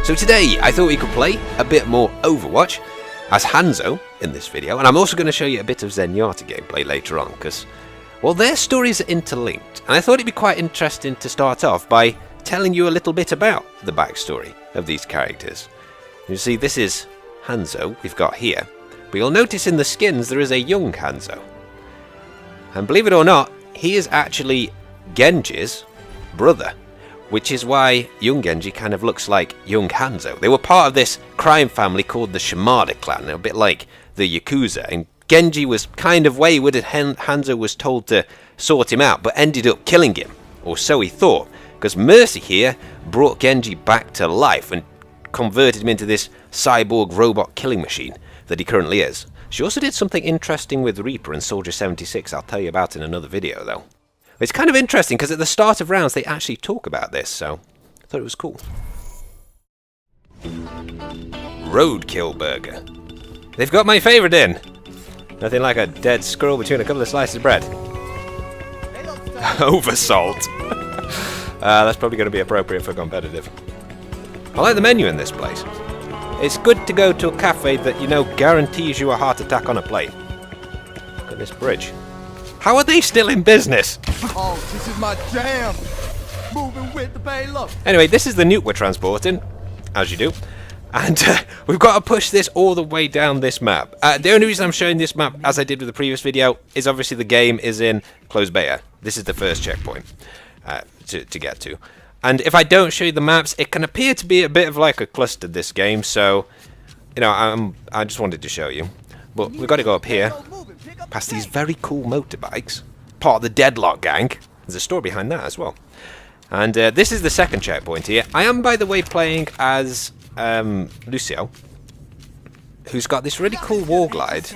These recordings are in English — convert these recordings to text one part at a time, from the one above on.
So today I thought we could play a bit more Overwatch as HANZO in this video, and I'm also going to show you a bit of Zenyatta gameplay later on because, well, their stories are interlinked, and I thought it'd be quite interesting to start off by telling you a little bit about the backstory of these characters. You see, this is HANZO we've got here, but you'll notice in the skins there is a young HANZO. And believe it or not, he is actually Genji's brother, which is why young Genji kind of looks like young HANZO. They were part of this crime family called the Shimada clan, a bit like the Yakuza, and Genji was kind of wayward and HANZO was told to sort him out, but ended up killing him, or so he thought, because Mercy here brought Genji back to life and converted him into this cyborg robot killing machine that he currently is. She also did something interesting with Reaper and Soldier 76, I'll tell you about in another video though. It's kind of interesting because at the start of rounds they actually talk about this, so I thought it was cool. Roadkill burger. They've got my favourite in. Nothing like a dead squirrel between a couple of slices of bread. Oversalt. That's probably going to be appropriate for competitive. I like the menu in this place. It's good to go to a cafe that you know guarantees you a heart attack on a plate. Look at this bridge. How are they still in business? Oh, this is my jam. Moving with the payload. Anyway, this is the nuke we're transporting, as you do. And we've got to push this all the way down this map. The only reason I'm showing this map, as I did with the previous video, is obviously the game is in closed beta. This is the first checkpoint to get to. And if I don't show you the maps, it can appear to be a bit of like a cluster, this game. So, you know, I just wanted to show you. But we've got to go up here, past these very cool motorbikes. Part of the Deadlock gang. There's a story behind that as well. And this is the second checkpoint here. I am, by the way, playing as Lucio, who's got this really cool wall glide.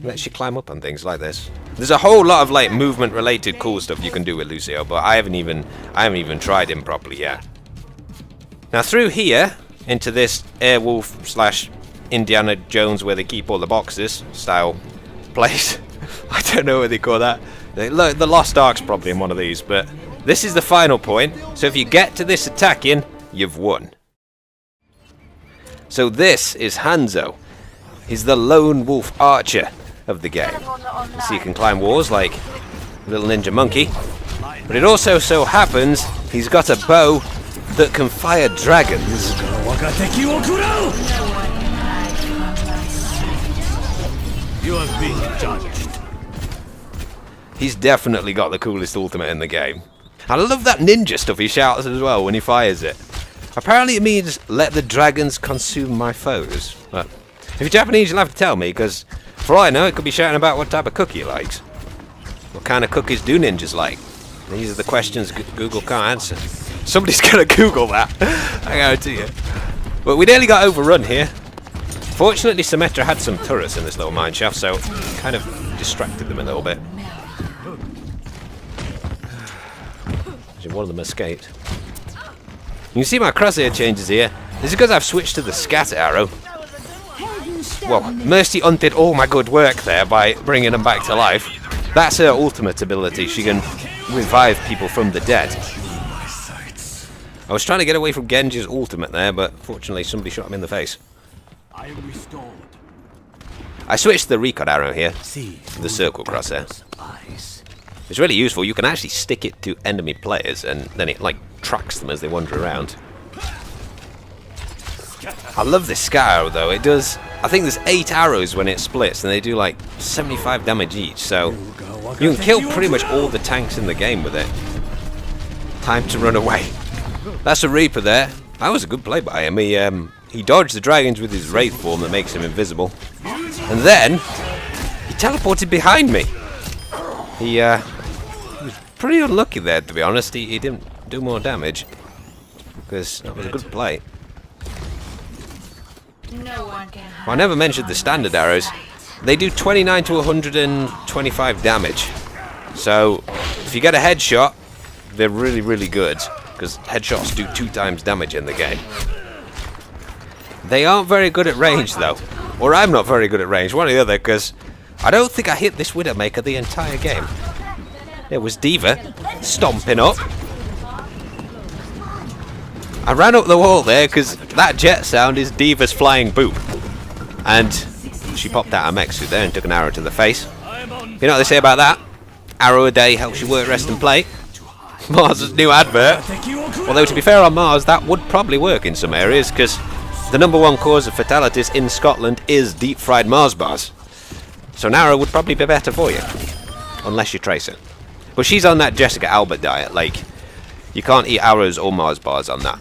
Lets you climb up on things like this. There's a whole lot of like movement related cool stuff you can do with Lucio, but I haven't even tried him properly yet. Now through here into this Airwolf / Indiana Jones where they keep all the boxes style place. I don't know what they call that. The Lost Ark's probably in one of these, but this is the final point. So if you get to this attacking, you've won. So this is HANZO. He's the lone wolf archer of the game. So you can climb walls like a little ninja monkey. But it also so happens he's got a bow that can fire dragons. You have been judged. He's definitely got the coolest ultimate in the game. I love that ninja stuff he shouts as well when he fires it. Apparently it means let the dragons consume my foes. But if you're Japanese, you'll have to tell me, because for all I know, it could be shouting about what type of cookie he likes. What kind of cookies do ninjas like? These are the questions Google can't answer. Somebody's going to Google that, I guarantee you. But we nearly got overrun here. Fortunately, Symmetra had some turrets in this little mine shaft, so it kind of distracted them a little bit. One of them escaped. You can see my crosshair changes here. This is because I've switched to the scatter arrow. Well, Mercy undid all my good work there by bringing them back to life. That's her ultimate ability. She can revive people from the dead. I was trying to get away from Genji's ultimate there, but fortunately somebody shot him in the face. I switched to the recon arrow here, the circle crosshair. It's really useful. You can actually stick it to enemy players and then it like tracks them as they wander around. I love this scatter arrow though. It does, I think there's 8 arrows when it splits and they do like 75 damage each, so you can kill pretty much all the tanks in the game with it. Time to run away. That's a Reaper there. That was a good play by him. He dodged the dragons with his Wraith form that makes him invisible. And then he teleported behind me. He was pretty unlucky there, to be honest. He didn't do more damage because that was a good play. Well, I never mentioned the standard arrows. They do 29 to 125 damage. So if you get a headshot, they're really, really good because headshots do 2 times damage in the game. They aren't very good at range though, or I'm not very good at range, one or the other, because I don't think I hit this Widowmaker the entire game. It was D.Va stomping up. I ran up the wall there because that jet sound is Diva's flying boop. And she popped out her mech suit there and took an arrow to the face. You know what they say about that? Arrow a day helps you work, rest and play. Mars' new advert. Although to be fair on Mars, that would probably work in some areas because the #1 cause of fatalities in Scotland is deep fried Mars bars. So an arrow would probably be better for you. Unless you trace it. But she's on that Jessica Albert diet, like, you can't eat arrows or Mars bars on that.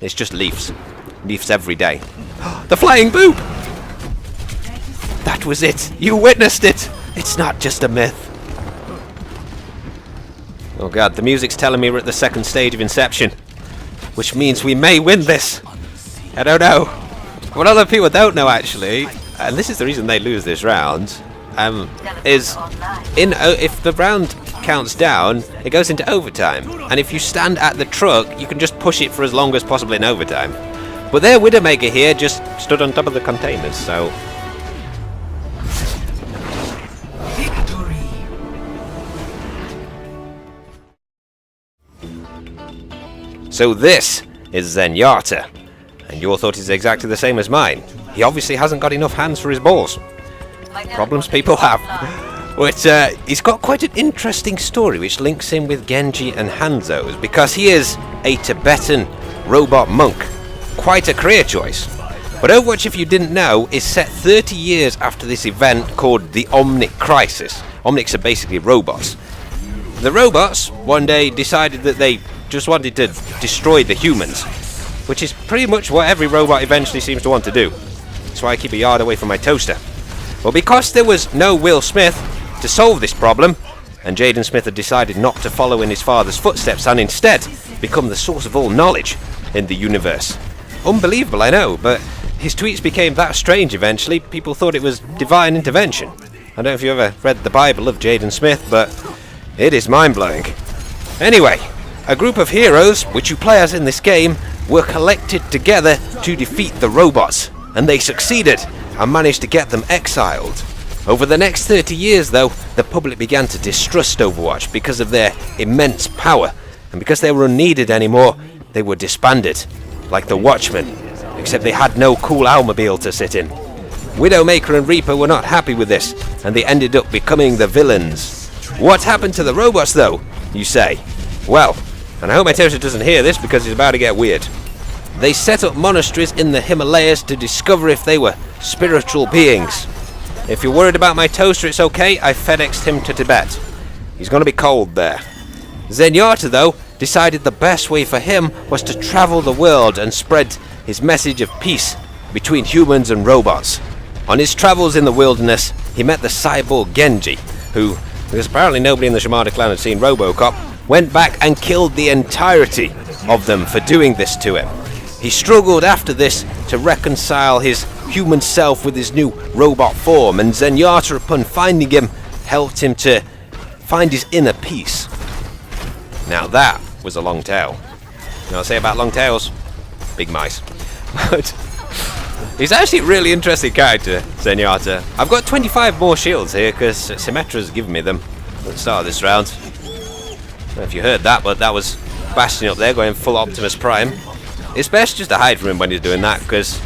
It's just leaves. Leaves every day. The flying boob! That was it! You witnessed it! It's not just a myth. Oh god, the music's telling me we're at the second stage of Inception. Which means we may win this! I don't know. What other people don't know actually, and this is the reason they lose this round, is if the round counts down, it goes into overtime. And if you stand at the truck, you can just push it for as long as possible in overtime. But their Widowmaker here just stood on top of the containers, so... So this is Zenyatta. And your thought is exactly the same as mine. He obviously hasn't got enough hands for his balls. Problems people have. But he's got quite an interesting story which links him with Genji and HANZO's, because he is a Tibetan robot monk. Quite a career choice. But Overwatch, if you didn't know, is set 30 years after this event called the Omnic Crisis. Omnics are basically robots. The robots one day decided that they just wanted to destroy the humans, which is pretty much what every robot eventually seems to want to do. That's why I keep a yard away from my toaster. Well, because there was no Will Smith to solve this problem, and Jaden Smith had decided not to follow in his father's footsteps and instead become the source of all knowledge in the universe. Unbelievable, I know, but his tweets became that strange eventually, people thought it was divine intervention. I don't know if you ever read the Bible of Jaden Smith, but it is mind-blowing. Anyway, a group of heroes, which you play as in this game, were collected together to defeat the robots, and they succeeded and managed to get them exiled. Over the next 30 years though, the public began to distrust Overwatch because of their immense power, and because they were unneeded anymore, they were disbanded, like the Watchmen, except they had no cool Owlmobile to sit in. Widowmaker and Reaper were not happy with this, and they ended up becoming the villains. What happened to the robots though, you say? Well, and I hope my toaster doesn't hear this because it's about to get weird. They set up monasteries in the Himalayas to discover if they were spiritual beings. If you're worried about my toaster, it's okay, I FedExed him to Tibet. He's gonna be cold there. Zenyatta, though, decided the best way for him was to travel the world and spread his message of peace between humans and robots. On his travels in the wilderness, he met the cyborg Genji, who, because apparently nobody in the Shimada clan had seen RoboCop, went back and killed the entirety of them for doing this to him. He struggled after this to reconcile his human self with his new robot form, and Zenyatta, upon finding him, helped him to find his inner peace. Now that was a long tale. You know what I say about long tails? Big mice. But he's actually a really interesting character, Zenyatta. I've got 25 more shields here because Symmetra's given me them at the start of this round. I don't know if you heard that, but that was Bastion up there going full Optimus Prime. It's best just to hide from him when he's doing that, because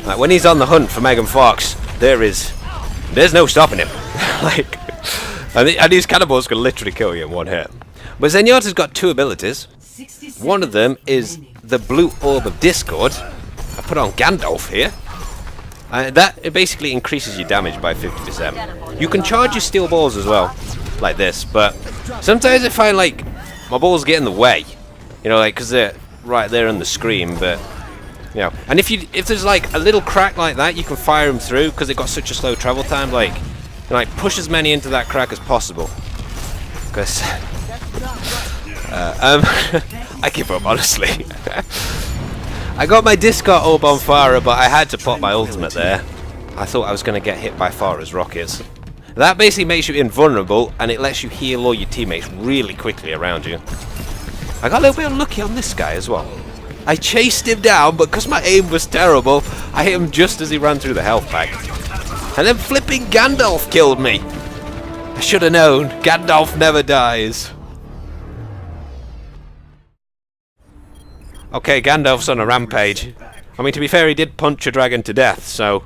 like, when he's on the hunt for Megan Fox, there's no stopping him. Like, and these cannonballs can literally kill you in one hit. But Zenyatta's got two abilities. One of them is the Blue Orb of Discord. I put on Gandalf here. It basically increases your damage by 50%. You can charge your steel balls as well, like this, but sometimes I find like my balls get in the way, you know, like because they're right there on the screen. But you know, and if there's like a little crack like that, you can fire them through because they've got such a slow travel time. Like push as many into that crack as possible. Because I give up, honestly. I got my Discard Orb on fire, but I had to pop my ultimate there. I thought I was going to get hit by Farah's rockets. That basically makes you invulnerable, and it lets you heal all your teammates really quickly around you. I got a little bit unlucky on this guy as well. I chased him down, but because my aim was terrible, I hit him just as he ran through the health pack. And then flipping Gandalf killed me. I should have known. Gandalf never dies. Okay, Gandalf's on a rampage. I mean, to be fair, he did punch a dragon to death, so...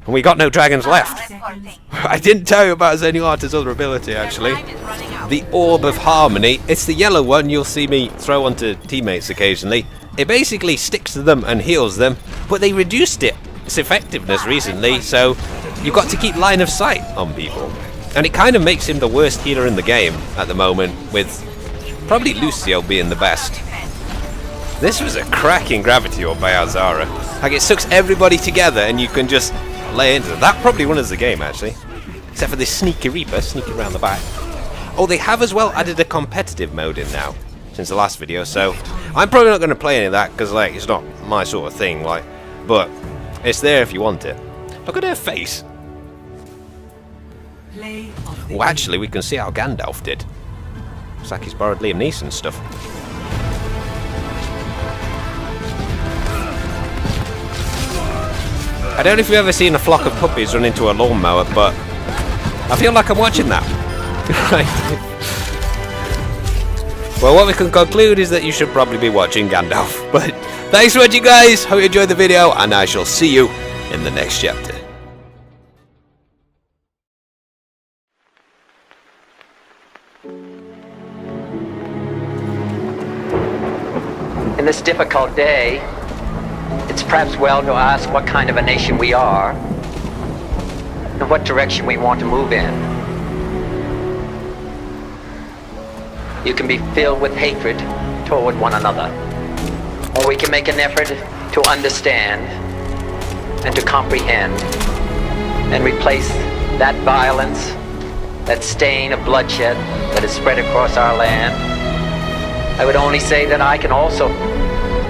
And we got no dragons left. I didn't tell you about Zenuata's other ability, actually. The Orb of Harmony. It's the yellow one you'll see me throw onto teammates occasionally. It basically sticks to them and heals them, but they reduced its effectiveness recently, so you've got to keep line of sight on people. And it kind of makes him the worst healer in the game at the moment, with probably Lucio being the best. This was a cracking gravity orb by Azara. Like, it sucks everybody together and you can just lay into it. That probably wins the game, actually. Except for this sneaky Reaper sneaking around the back. Oh, they have as well added a competitive mode in now since the last video, so I'm probably not going to play any of that because, like, it's not my sort of thing, like, but it's there if you want it. Look at her face. Well, actually, we can see how Gandalf did. Looks like he's borrowed Liam Neeson's stuff. I don't know if you've ever seen a flock of puppies run into a lawnmower, but I feel like I'm watching that. Right. Well, what we can conclude is that you should probably be watching Gandalf. But thanks for watching, guys. Hope you enjoyed the video, and I shall see you in the next chapter. In this difficult day, it's perhaps well to ask what kind of a nation we are and what direction we want to move in. You can be filled with hatred toward one another, or we can make an effort to understand and to comprehend and replace that violence, that stain of bloodshed that is spread across our land. I would only say that I can also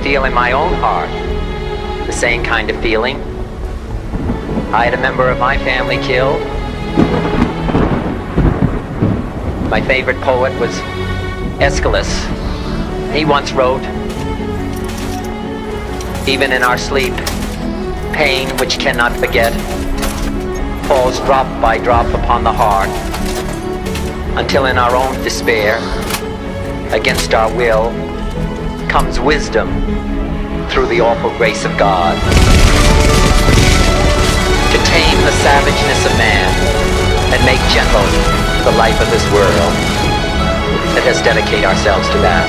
feel in my own heart the same kind of feeling. I had a member of my family killed. My favorite poet was Aeschylus. He once wrote, "Even in our sleep, pain which cannot forget falls drop by drop upon the heart, until in our own despair, against our will, comes wisdom through the awful grace of God. To tame the savageness of man and make gentle the life of this world, let us dedicate ourselves to that."